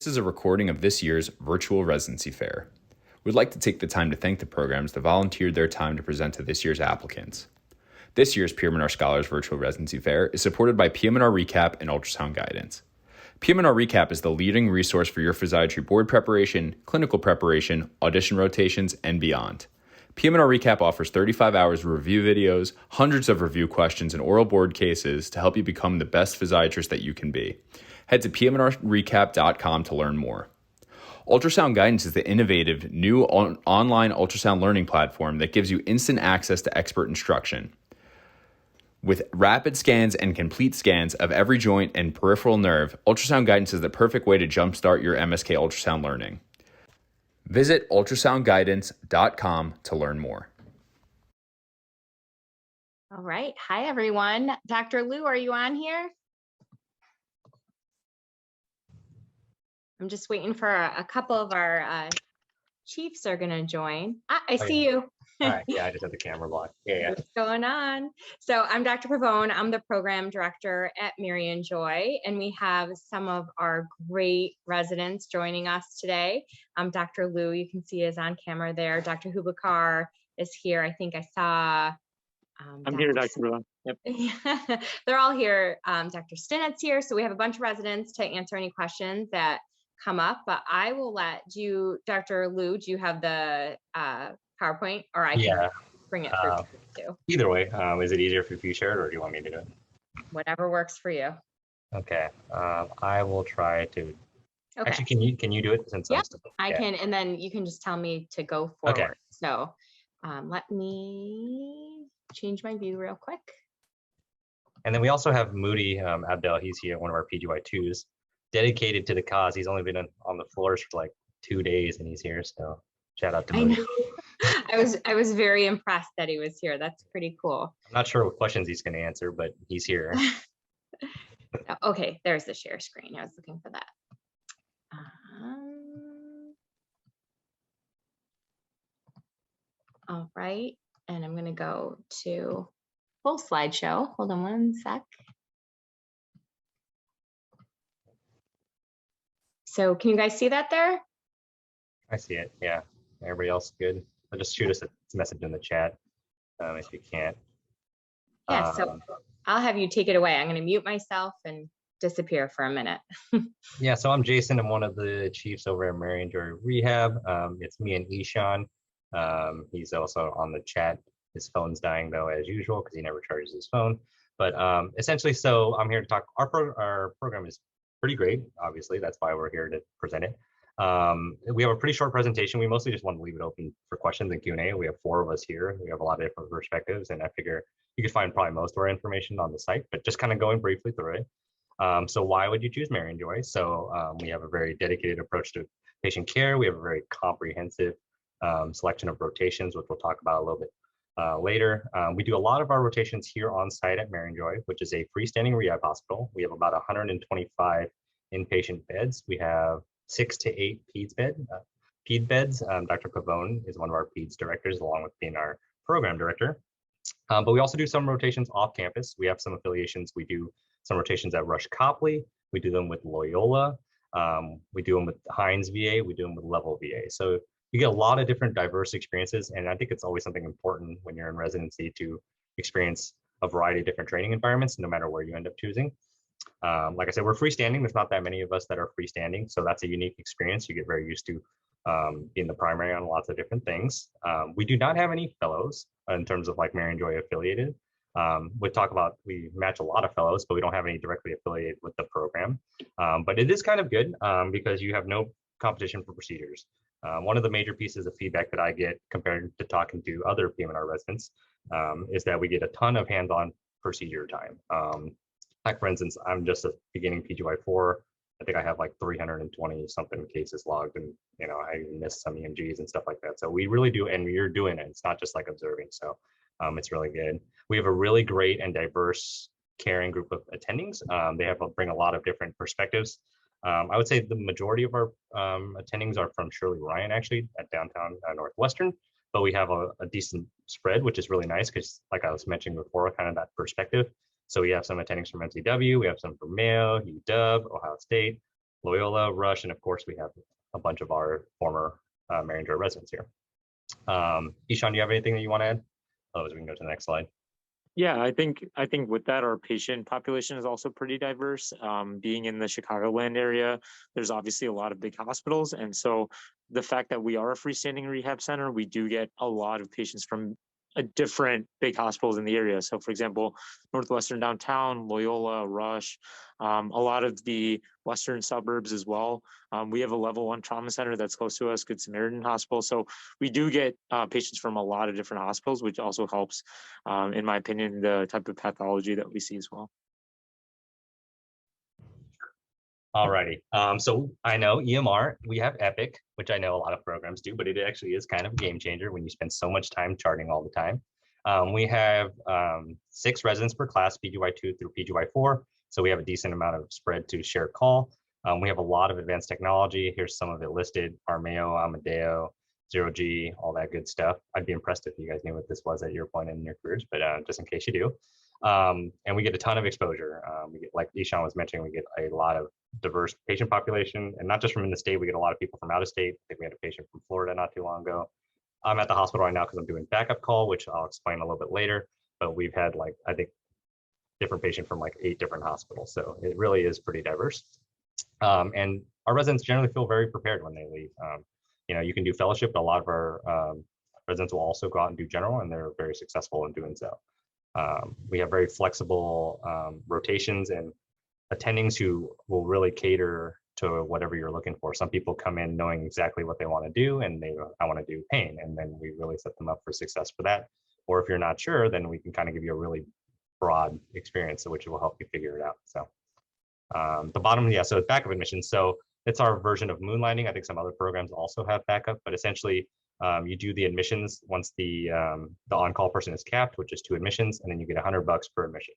This is a recording of this year's Virtual Residency Fair. We'd like to take the time to thank the programs that volunteered their time to present to this year's applicants. This year's PM&R Scholars Virtual Residency Fair is supported by PM&R Recap and Ultrasound Guidance. PM&R Recap is the leading resource for your physiatry board preparation, clinical preparation, audition rotations, and beyond. PM&R Recap offers 35 hours of review videos, hundreds of review questions, and oral board cases to help you become the best physiatrist that you can be. Head to pmnrrecap.com to learn more. Ultrasound Guidance is the innovative new online ultrasound learning platform that gives you instant access to expert instruction. With rapid scans and complete scans of every joint and peripheral nerve, Ultrasound Guidance is the perfect way to jumpstart your MSK ultrasound learning. Visit ultrasoundguidance.com to learn more. All right. Hi, everyone. Dr. Lou, are you on here? I'm just waiting for a couple of our chiefs are going to join. I see you. Hi. Yeah, I just had the camera blocked. Yeah. What's going on? So I'm Dr. Pavone. I'm the program director at Marianjoy, and we have some of our great residents joining us today. Dr. Lou, you can see is on camera there. Dr. Hubakar is here. I think I saw. I'm here, Dr. Pavone. Yep. They're all here. Dr. Stinnett's here. So we have a bunch of residents to answer any questions that come up, but I will let you, Dr. Lou, do you have the PowerPoint, or I can bring it through too? Either way, is it easier if you share it, or do you want me to do it? Whatever works for you. Okay, I will try to. Okay. Actually, can you do it since I can, and then you can just tell me to go forward. Okay. So let me change my view real quick. And then we also have Moody Abdel. He's here, one of our PGY2s, dedicated to the cause. He's only been on the floors for like 2 days, and he's here. So shout out to Moody. I was very impressed that he was here. That's pretty cool. I'm not sure what questions he's going to answer, but he's here. Okay, there's the share screen. I was looking for that. All right, and I'm going to go to full slideshow. Hold on one sec. So can you guys see that there? I see it. Yeah. Everybody else good? I'll just shoot us a message in the chat if you can't. Yeah, so I'll have you take it away. I'm going to mute myself and disappear for a minute. Yeah, so I'm Jason. I'm one of the chiefs over at Marianjoy Rehab. It's me and Ishan. He's also on the chat. His phone's dying though, as usual, because he never charges his phone. But essentially, so I'm here to talk. Our program is pretty great. Obviously, that's why we're here to present it. We have a pretty short presentation. We mostly just want to leave it open for questions and Q&A. We have 4 of us here. We have a lot of different perspectives, and I figure you could find probably most of our information on the site, but just kind of going briefly through it. So why would you choose Marianjoy? So we have a very dedicated approach to patient care. We have a very comprehensive selection of rotations, which we'll talk about a little bit later. We do a lot of our rotations here on site at Marianjoy, which is a freestanding rehab hospital. We have about 125 inpatient beds. We have 6 to 8 peds beds. Dr. Pavone is one of our peds directors, along with being our program director. But we also do some rotations off campus. We have some affiliations. We do some rotations at Rush Copley. We do them with Loyola. We do them with Hines VA. We do them with Level VA. So you get a lot of different diverse experiences. And I think it's always something important when you're in residency to experience a variety of different training environments, no matter where you end up choosing. Like I said, we're freestanding. There's not that many of us that are freestanding. So that's a unique experience. You get very used to being the primary on lots of different things. We do not have any fellows in terms of like Marianjoy affiliated. We match a lot of fellows, but we don't have any directly affiliated with the program. But it is kind of good because you have no competition for procedures. One of the major pieces of feedback that I get compared to talking to other PM&R residents is that we get a ton of hands-on procedure time. Like for instance, I'm just a beginning PGY4. I think I have like 320 something cases logged, and I missed some EMGs and stuff like that. So we really do, and you're doing it. It's not just like observing. So it's really good. We have a really great and diverse caring group of attendings. They bring a lot of different perspectives. I would say the majority of our attendings are from Shirley Ryan, actually, at downtown Northwestern. But we have a decent spread, which is really nice because, like I was mentioning before, kind of that perspective. So we have some attendings from MCW, we have some from Mayo, UW, Ohio State, Loyola, Rush, and of course we have a bunch of our former Marianjoy residents here. Ishan, do you have anything that you want to add? Otherwise, we can go to the next slide. Yeah, I think with that, our patient population is also pretty diverse. Being in the Chicagoland area, there's obviously a lot of big hospitals, and so the fact that we are a freestanding rehab center, we do get a lot of patients from different big hospitals in the area. So, for example, Northwestern downtown, Loyola, Rush, a lot of the western suburbs as well. We have a level 1 trauma center that's close to us, Good Samaritan Hospital. So we do get patients from a lot of different hospitals, which also helps, in my opinion, the type of pathology that we see as well. Alrighty. So I know EMR, we have Epic, which I know a lot of programs do, but it actually is kind of a game changer when you spend so much time charting all the time. We have 6 residents per class, PGY2 through PGY4. So we have a decent amount of spread to share call. We have a lot of advanced technology. Here's some of it listed: Armeo, Amadeo, Zero G, all that good stuff. I'd be impressed if you guys knew what this was at your point in your careers, but just in case you do. And we get a ton of exposure. We get, like Ishan was mentioning, we get a lot of diverse patient population, and not just from in the state. We get a lot of people from out of state. I think we had a patient from Florida not too long ago. I'm at the hospital right now because I'm doing backup call, which I'll explain a little bit later. But we've had, like, I think, different patient from like 8 different hospitals. So it really is pretty diverse. And our residents generally feel very prepared when they leave. You know, you can do fellowship, but a lot of our residents will also go out and do general, and they're very successful in doing so. We have very flexible rotations and attendings who will really cater to whatever you're looking for. Some people come in knowing exactly what they want to do, and I want to do pain, and then we really set them up for success for that. Or if you're not sure, then we can kind of give you a really broad experience, which will help you figure it out. So the bottom, yeah, so it's backup admissions. So it's our version of Moonlighting. I think some other programs also have backup, but essentially you do the admissions once the on-call person is capped, which is 2 admissions, and then you get $100 per admission.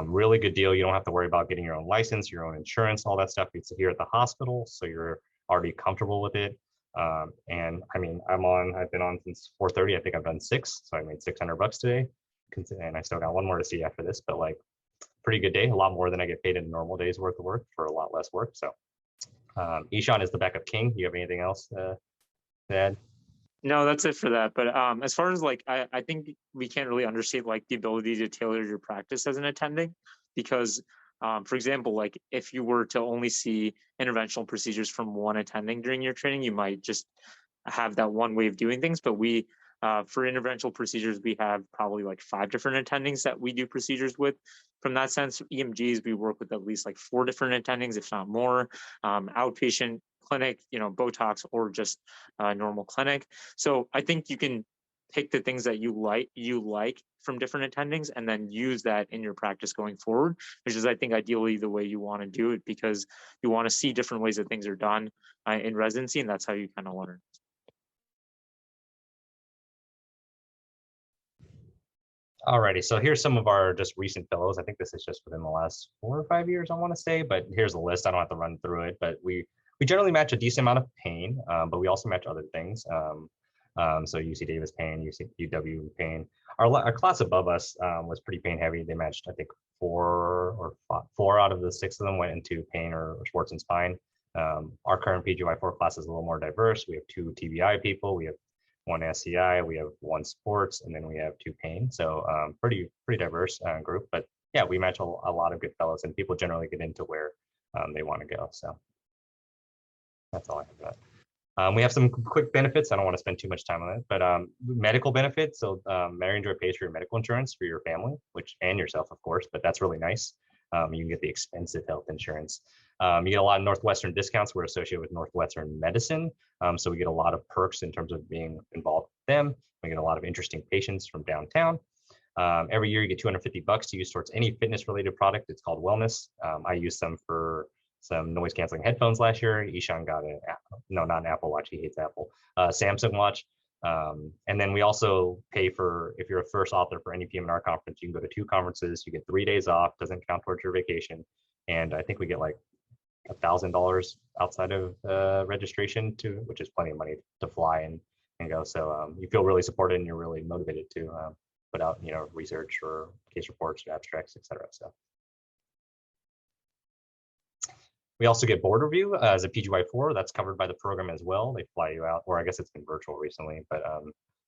Really good deal. You don't have to worry about getting your own license, your own insurance, all that stuff. It's here at the hospital, so you're already comfortable with it. And I mean, I've been on since 4:30. I think I've done 6, so I made $600 today, and I still got 1 more to see after this. But like, pretty good day. A lot more than I get paid in a normal day's worth of work for a lot less work. So Ishan is the backup king. Do you have anything else to add? No, that's it for that. But as far as like, I think we can't really understate like the ability to tailor your practice as an attending, because for example, like if you were to only see interventional procedures from 1 attending during your training, you might just have that one way of doing things. But we, for interventional procedures, we have probably like 5 different attendings that we do procedures with. From that sense, EMGs, we work with at least like 4 different attendings, if not more. Outpatient clinic, you know, Botox, or just normal clinic. So I think you can pick the things that you like from different attendings, and then use that in your practice going forward, which is, I think, ideally the way you want to do it, because you want to see different ways that things are done in residency, and that's how you kind of learn. Alrighty, so here's some of our just recent fellows. I think this is just within the last 4 or 5 years, I want to say, but here's a list. I don't have to run through it, but we generally match a decent amount of pain, but we also match other things. So UC Davis pain, UW pain. Our class above us was pretty pain heavy. They matched, I think, 4 out of the 6 of them went into pain or sports and spine. Our current PGY4 class is a little more diverse. We have 2 TBI people. We have 1 SCI, we have 1 sports, and then we have 2 pain. So pretty diverse group. But yeah, we match a lot of good fellows, and people generally get into where they want to go. So that's all I have for that. We have some quick benefits. I don't want to spend too much time on it, but medical benefits. So Marianjoy pays for your medical insurance for your family, and yourself, of course, but that's really nice. You can get the expensive health insurance. You get a lot of Northwestern discounts. We're associated with Northwestern Medicine. So we get a lot of perks in terms of being involved with them. We get a lot of interesting patients from downtown. Every year you get $250 to use towards any fitness related product. It's called Wellness. I used some for some noise canceling headphones last year. Ishan got not an Apple Watch. He hates Apple. Samsung Watch. And then we also pay for, if you're a first author for any PM&R conference, you can go to 2 conferences. You get 3 days off, doesn't count towards your vacation. And I think we get like $1,000 outside of registration too, which is plenty of money to fly and go. So you feel really supported, and you're really motivated to put out, you know, research or case reports or abstracts, etc. So We also get board review as a PGY4. That's covered by the program as well. They fly you out, or I guess it's been virtual recently, but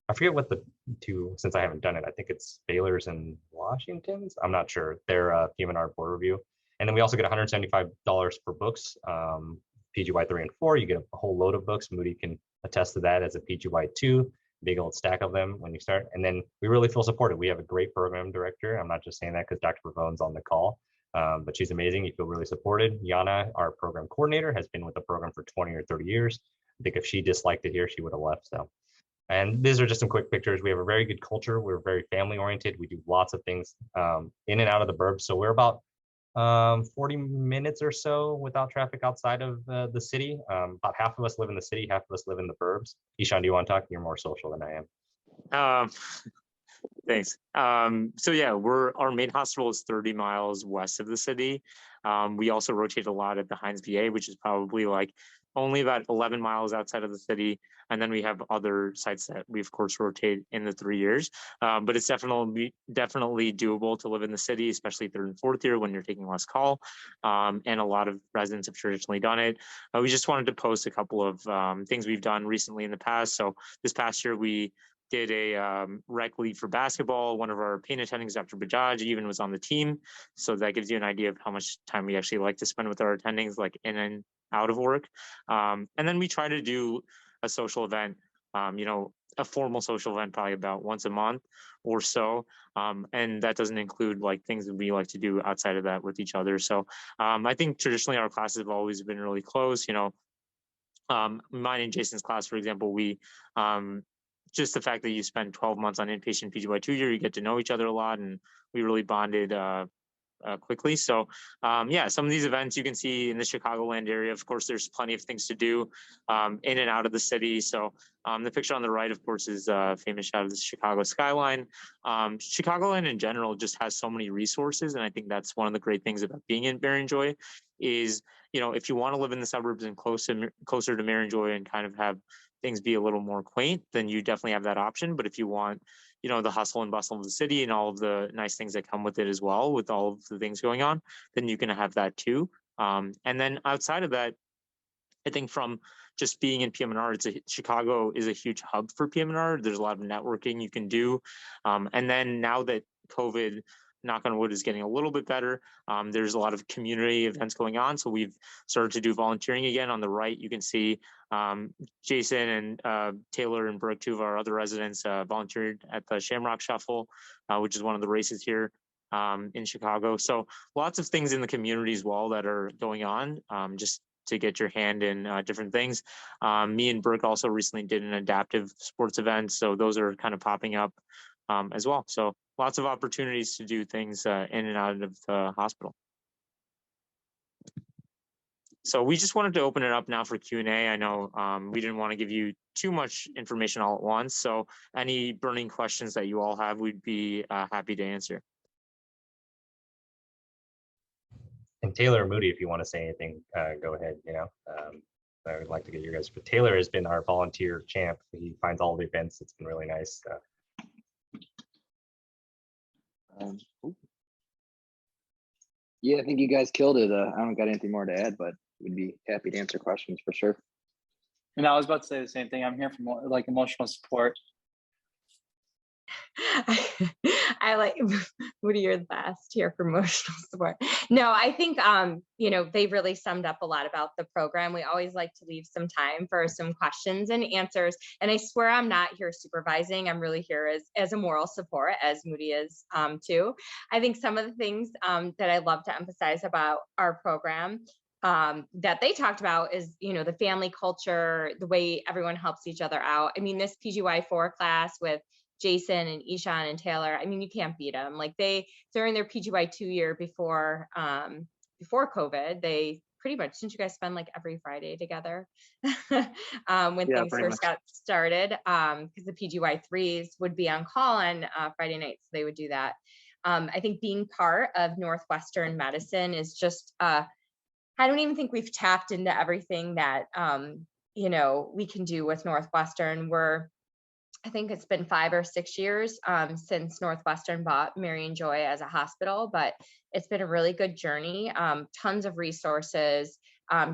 I forget what the two, since I haven't done it, I think it's Baylor's and Washington's. I'm not sure. They're PM&R board review. And then we also get $175 for books. PGY 3 and 4, you get a whole load of books. Moody can attest to that as a PGY 2, big old stack of them when you start. And then we really feel supported. We have a great program director. I'm not just saying that because Dr. Pavone's on the call. But she's amazing. You feel really supported. Yana, our program coordinator, has been with the program for 20 or 30 years. I think if she disliked it here, she would have left. So, and these are just some quick pictures. We have a very good culture. We're very family oriented. We do lots of things in and out of the burbs. So we're about 40 minutes or so without traffic outside of the city. About half of us live in the city, half of us live in the burbs. Ishan, do you want to talk? You're more social than I am. Thanks. So yeah, our main hospital is 30 miles west of the city. We also rotate a lot at the Hines VA, which is probably like only about 11 miles outside of the city. And then we have other sites that we of course rotate in the 3 years. But it's definitely doable to live in the city, especially third and fourth year when you're taking less call. And a lot of residents have traditionally done it. We just wanted to post a couple of things we've done recently in the past. So this past year, we did a rec league for basketball. One of our pain attendings, Dr. Bajaj, even was on the team. So that gives you an idea of how much time we actually like to spend with our attendings, like in and out of work. And then we try to do a social event, a formal social event, probably about once a month or so. And that doesn't include like things that we like to do outside of that with each other. So I think traditionally our classes have always been really close. Mine and Jason's class, for example, we just the fact that you spend 12 months on inpatient PGY 2 year, you get to know each other a lot, and we really bonded quickly. So yeah, some of these events you can see in the Chicagoland area. Of course, there's plenty of things to do in and out of the city. So the picture on the right, of course, is a famous shot of the Chicago skyline. Chicagoland in general just has so many resources, and I think that's one of the great things about being in Marianjoy is, if you want to live in the suburbs and closer to Marianjoy and kind of have things be a little more quaint, then you definitely have that option. But if you want, the hustle and bustle of the city and all of the nice things that come with it as well, with all of the things going on, then you can have that too. And then outside of that, I think from just being in PM&R, Chicago is a huge hub for PM&R. There's a lot of networking you can do. And then now that COVID, knock on wood, is getting a little bit better, there's a lot of community events going on. So we've started to do volunteering again. On the right, you can see Jason and Taylor and Brooke, two of our other residents, volunteered at the Shamrock Shuffle, which is one of the races here in Chicago. So lots of things in the community as well that are going on, just to get your hand in different things. Me and Brooke also recently did an adaptive sports event. So those are kind of popping up as well. So lots of opportunities to do things in and out of the hospital. So we just wanted to open it up now for Q&A. I know we didn't want to give you too much information all at once. So any burning questions that you all have, we'd be happy to answer. And Taylor or Moody, if you want to say anything, go ahead. I would like to get your guys. But Taylor has been our volunteer champ. He finds all the events. It's been really nice. Yeah, I think you guys killed it. I don't got anything more to add, but we'd be happy to answer questions for sure. And I was about to say the same thing. I'm here for more, like, emotional support. I like, Woody, you're the best here for emotional support. No, I think, they really summed up a lot about the program. We always like to leave some time for some questions and answers. And I swear I'm not here supervising. I'm really here as a moral support, as Moody is too. I think some of the things that I love to emphasize about our program that they talked about is, the family culture, the way everyone helps each other out. I mean, this PGY4 class with Jason and Ishan and Taylor, I mean, you can't beat them. Like during their PGY 2 year before COVID, they pretty much, didn't you guys spend like every Friday together when things first got started? Because the PGY 3s would be on call on Friday nights. So they would do that. I think being part of Northwestern medicine is just, I don't even think we've tapped into everything that, we can do with Northwestern. I think it's been 5 or 6 years since Northwestern bought Marianjoy as a hospital, but it's been a really good journey. Tons of resources,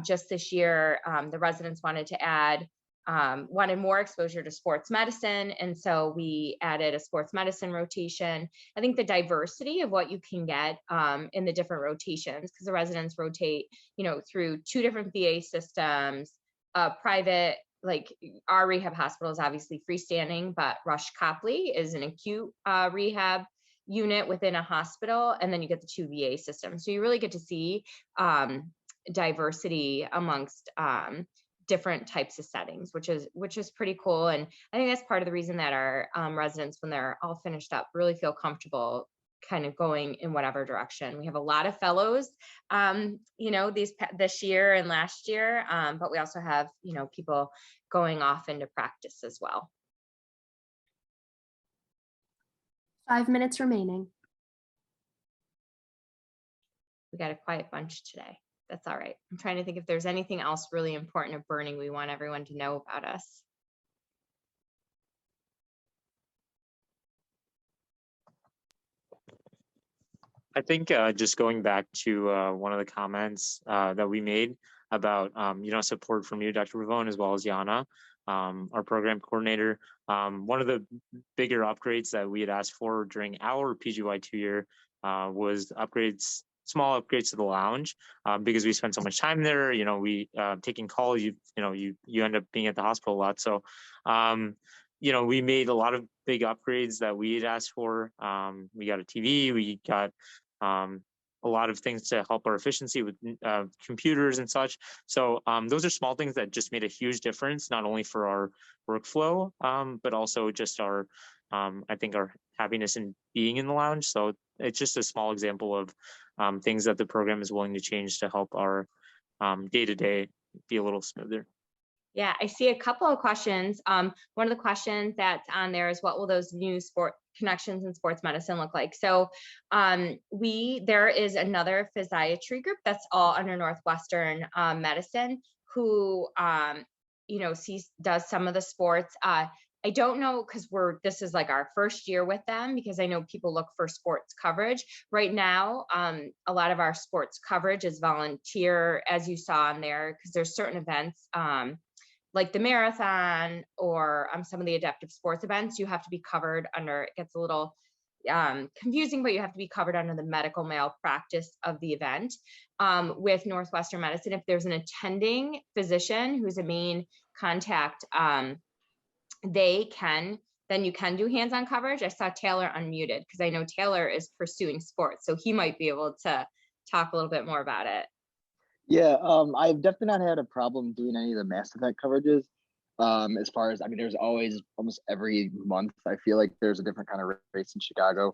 just this year, the residents wanted to add, wanted more exposure to sports medicine. And so we added a sports medicine rotation. I think the diversity of what you can get in the different rotations, because the residents rotate, through 2 different VA systems, private, like our rehab hospital is obviously freestanding, but Rush Copley is an acute rehab unit within a hospital. And then you get the 2 VA systems. So you really get to see diversity amongst different types of settings, which is pretty cool. And I think that's part of the reason that our residents, when they're all finished up, really feel comfortable kind of going in whatever direction. We have a lot of fellows, this year and last year, but we also have, people going off into practice as well. 5 minutes remaining. We got a quiet bunch today. That's all right. I'm trying to think if there's anything else really important or burning we want everyone to know about us. I think just going back to one of the comments that we made about, support from you, Dr. Pavone, as well as Yana, our program coordinator. One of the bigger upgrades that we had asked for during our PGY 2-year was small upgrades to the lounge, because we spent so much time there. We taking calls. You end up being at the hospital a lot. So, we made a lot of big upgrades that we had asked for. We got a TV. We got a lot of things to help our efficiency with computers and such. So those are small things that just made a huge difference, not only for our workflow, but also just our happiness in being in the lounge. So it's just a small example of things that the program is willing to change to help our day-to-day be a little smoother. Yeah, I see a couple of questions. One of the questions that's on there is, what will those new sport connections in sports medicine look like? So there is another physiatry group that's all under Northwestern Medicine who, does some of the sports. I don't know, because this is like our first year with them, because I know people look for sports coverage. Right now, a lot of our sports coverage is volunteer, as you saw on there, because there's certain events, like the marathon or some of the adaptive sports events, you have to be covered under, it gets a little confusing, but you have to be covered under the medical malpractice of the event. With Northwestern Medicine, if there's an attending physician who's a main contact, then you can do hands-on coverage. I saw Taylor unmuted because I know Taylor is pursuing sports, so he might be able to talk a little bit more about it. Yeah, I've definitely not had a problem doing any of the mass event coverages. As far as, there's always, almost every month, I feel like there's a different kind of race in Chicago,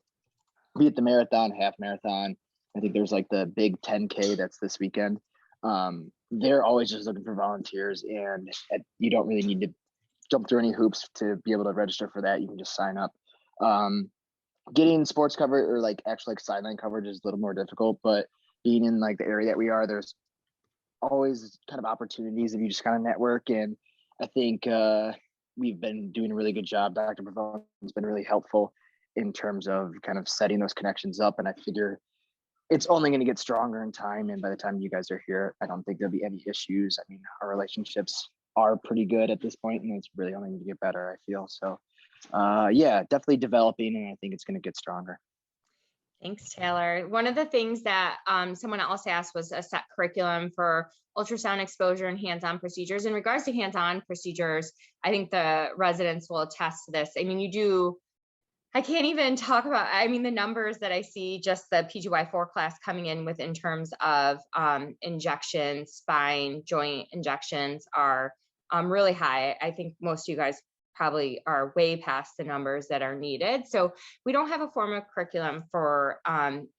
be it the marathon, half marathon. I think there's like the big 10K that's this weekend. They're always just looking for volunteers, and you don't really need to jump through any hoops to be able to register for that. You can just sign up. Getting sports coverage or actual sideline coverage is a little more difficult, but being in the area that we are, there's always kind of opportunities if you just kind of network. And I think we've been doing a really good job. Dr. Pavone has been really helpful in terms of kind of setting those connections up. And I figure it's only going to get stronger in time. And by the time you guys are here, I don't think there'll be any issues. Our relationships are pretty good at this point, and it's really only going to get better, I feel. So yeah, definitely developing, and I think it's going to get stronger. Thanks, Taylor. One of the things that someone else asked was a set curriculum for ultrasound exposure and hands-on procedures. In regards to hands-on procedures, I think the residents will attest to this. I can't even talk about, the numbers that I see, just the PGY4 class coming in with in terms of injections, spine, joint injections are really high. I think most of you guys probably are way past the numbers that are needed. So we don't have a formal curriculum for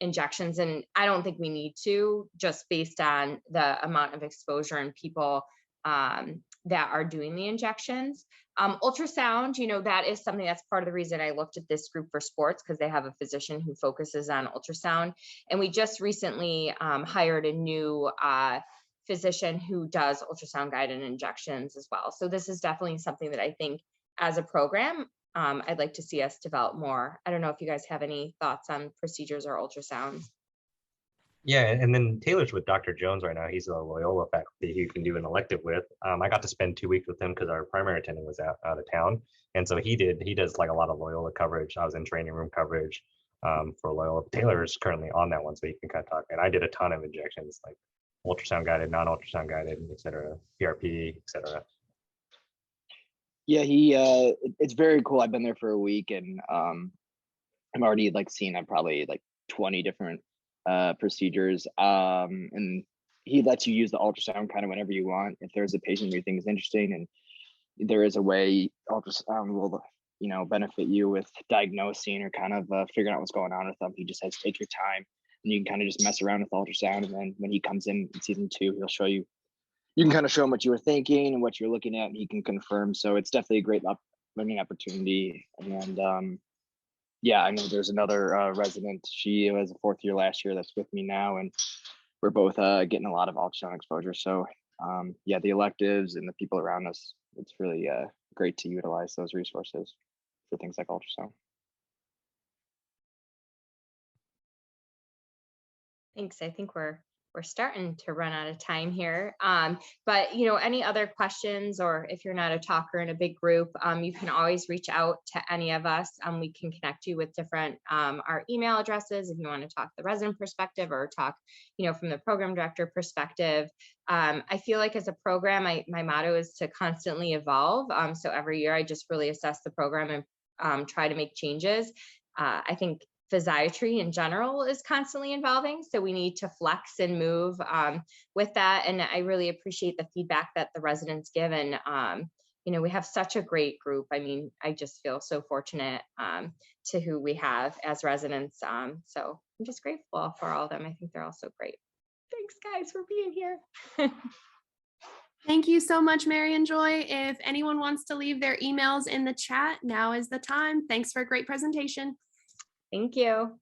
injections, and I don't think we need to, just based on the amount of exposure and people that are doing the injections. Ultrasound, that is something that's part of the reason I looked at this group for sports, because they have a physician who focuses on ultrasound. And we just recently hired a new physician who does ultrasound guided injections as well. So this is definitely something that I think as a program, I'd like to see us develop more. I don't know if you guys have any thoughts on procedures or ultrasounds. Yeah, and then Taylor's with Dr. Jones right now. He's a Loyola faculty who you can do an elective with. I got to spend 2 weeks with him because our primary attending was out of town. And so he does like a lot of Loyola coverage. I was in training room coverage for Loyola. Taylor is currently on that one, so he can kind of talk. And I did a ton of injections, like ultrasound guided, non-ultrasound guided, et cetera, PRP, et cetera. Yeah, it's very cool. I've been there for a week, and I'm already like seen probably like 20 different procedures. And he lets you use the ultrasound kind of whenever you want. If there's a patient you think is interesting, and there is a way ultrasound will, benefit you with diagnosing or kind of figuring out what's going on with them. He just says, take your time, and you can kind of just mess around with ultrasound. And then when he comes in season 2, he'll show you. You can kind of show him what you were thinking and what you're looking at, and he can confirm. So it's definitely a great learning opportunity. And yeah, I know there's another resident. She was a 4th year last year that's with me now, and we're both getting a lot of ultrasound exposure. So yeah, the electives and the people around us, it's really great to utilize those resources for things like ultrasound. Thanks. I think we're starting to run out of time here. But any other questions, or if you're not a talker in a big group, you can always reach out to any of us. We can connect you with different our email addresses if you want to talk the resident perspective or talk, from the program director perspective. I feel like as a program, my motto is to constantly evolve. So every year I just really assess the program and try to make changes. I think physiatry in general is constantly evolving, so we need to flex and move with that. And I really appreciate the feedback that the residents give. And we have such a great group. I mean, I just feel so fortunate to who we have as residents. So I'm just grateful for all of them. I think they're all so great. Thanks, guys, for being here. Thank you so much, Marianjoy. If anyone wants to leave their emails in the chat, now is the time. Thanks for a great presentation. Thank you.